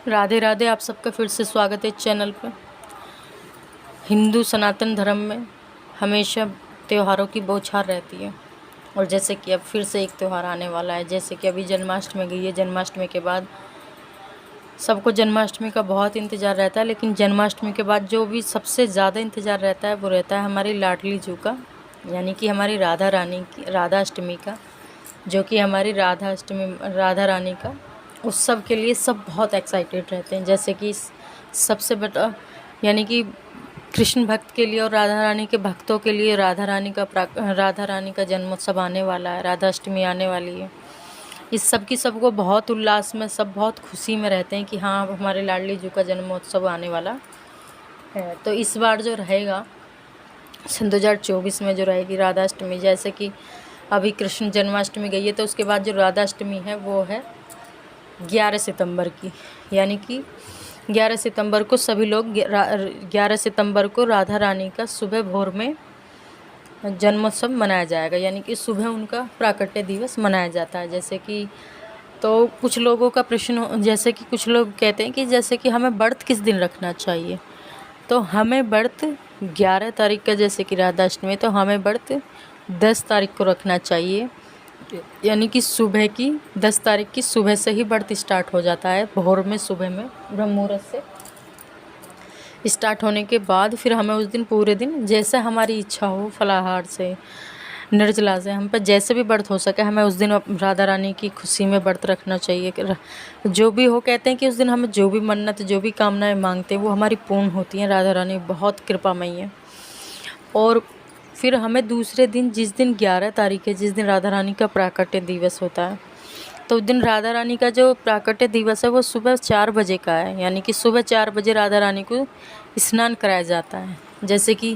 राधे राधे। आप सबका फिर से स्वागत है चैनल पर। हिंदू सनातन धर्म में हमेशा त्योहारों की बौछार रहती है, और जैसे कि अब फिर से एक त्यौहार आने वाला है। जैसे कि अभी जन्माष्टमी गई है, जन्माष्टमी के बाद सबको जन्माष्टमी का बहुत इंतज़ार रहता है, लेकिन जन्माष्टमी के बाद जो भी सबसे ज़्यादा इंतज़ार रहता है वो रहता है हमारी लाडली जू का, यानी कि हमारी राधा रानी की राधाष्टमी का, जो कि हमारी राधा रानी का उत्सव के लिए सब बहुत एक्साइटेड रहते हैं। जैसे कि सबसे बड़ा यानी कि कृष्ण भक्त के लिए और राधा रानी के भक्तों के लिए राधा रानी का जन्मोत्सव आने वाला है, राधाष्टमी आने वाली है। इस सब की सबको बहुत उल्लास में, सब बहुत खुशी में रहते हैं कि हाँ, अब हमारे लाडली जू का जन्मोत्सव आने वाला है। तो इस बार जो रहेगा सन 2024 में जो रहेगी राधाष्टमी, जैसे कि अभी कृष्ण जन्माष्टमी गई है, तो उसके बाद जो राधाष्टमी है वो है 11 सितंबर की, यानी कि 11 सितंबर को सभी लोग 11 सितंबर को राधा रानी का सुबह भोर में जन्मोत्सव मनाया जाएगा, यानी कि सुबह उनका प्राकट्य दिवस मनाया जाता है। जैसे कि तो कुछ लोगों का प्रश्न, जैसे कि कुछ लोग कहते हैं कि जैसे कि हमें व्रत किस दिन रखना चाहिए, तो हमें व्रत 11 तारीख का, जैसे कि राधाष्टमी, तो हमें व्रत 10 तारीख को रखना चाहिए, यानी कि सुबह की 10 तारीख की सुबह से ही व्रत स्टार्ट हो जाता है। भोर में, सुबह में ब्रह्म मुहूर्त से स्टार्ट होने के बाद फिर हमें उस दिन पूरे दिन जैसे हमारी इच्छा हो, फलाहार से, निर्जला से, हम पर जैसे भी व्रत हो सके, हमें उस दिन राधा रानी की खुशी में व्रत रखना चाहिए। जो भी हो, कहते हैं कि उस दिन हमें जो भी मन्नत, जो भी कामनाएं मांगते हैं वो हमारी पूर्ण होती हैं। राधा रानी बहुत कृपामयी है। और फिर हमें दूसरे दिन, जिस दिन 11 तारीख है, जिस दिन राधा रानी का प्राकट्य दिवस होता है, तो उस दिन राधा रानी का जो प्राकट्य दिवस है वो सुबह 4 बजे का है, यानी कि सुबह 4 बजे राधा रानी को स्नान कराया जाता है। जैसे कि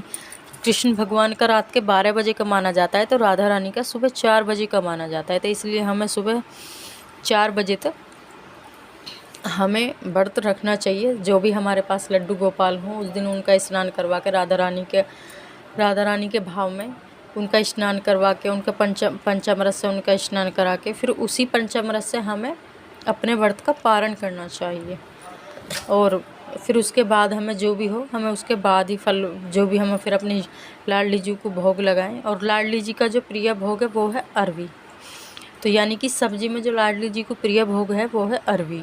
कृष्ण भगवान का रात के 12 बजे का माना जाता है, तो राधा रानी का सुबह 4 बजे का माना जाता है। तो इसलिए हमें सुबह 4 बजे तक हमें व्रत रखना चाहिए। जो भी हमारे पास लड्डू गोपाल हों, उस दिन उनका स्नान करवा के राधा रानी के भाव में उनका स्नान करवा के, उनका पंचामृत से उनका स्नान करा के, फिर उसी पंचामृत से हमें अपने व्रत का पारण करना चाहिए। और फिर उसके बाद हमें जो भी हो, हमें उसके बाद ही फल, जो भी हमें फिर अपनी लाडली जी को भोग लगाएं। और लाडली जी का जो प्रिय भोग है वो है अरवी। तो यानी कि सब्जी में जो लाडली जी को प्रिय भोग है वो है अरवी।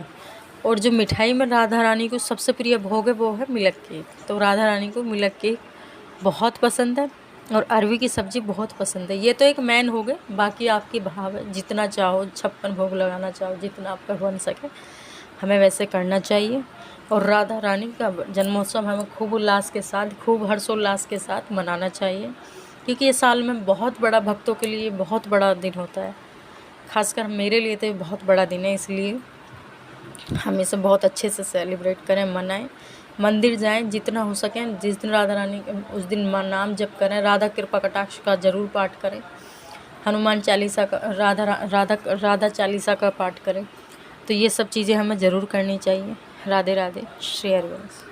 और जो मिठाई में राधा रानी को सबसे प्रिय भोग है वो है मिल्क केक। तो राधा रानी को मिल्क केक बहुत पसंद है और अरवी की सब्ज़ी बहुत पसंद है। ये तो एक मैन हो गए, बाकी आपकी भाव है, जितना चाहो 56 भोग लगाना चाहो, जितना आपका बन सके हमें वैसे करना चाहिए। और राधा रानी का जन्मोत्सव हमें खूब उल्लास के साथ, खूब हर्षोल्लास के साथ मनाना चाहिए, क्योंकि ये साल में बहुत बड़ा, भक्तों के लिए बहुत बड़ा दिन होता है। खासकर मेरे लिए तो ये बहुत बड़ा दिन है, इसलिए हम इसे बहुत अच्छे से सेलिब्रेट करें, मनाएं, मंदिर जाएं जितना हो सके। जिस दिन राधा रानी, उस दिन नाम जप करें, राधा कृपा कटाक्ष का ज़रूर पाठ करें, हनुमान चालीसा का, राधा चालीसा का पाठ करें। तो ये सब चीज़ें हमें ज़रूर करनी चाहिए। राधे राधे। श्री हरिवंश।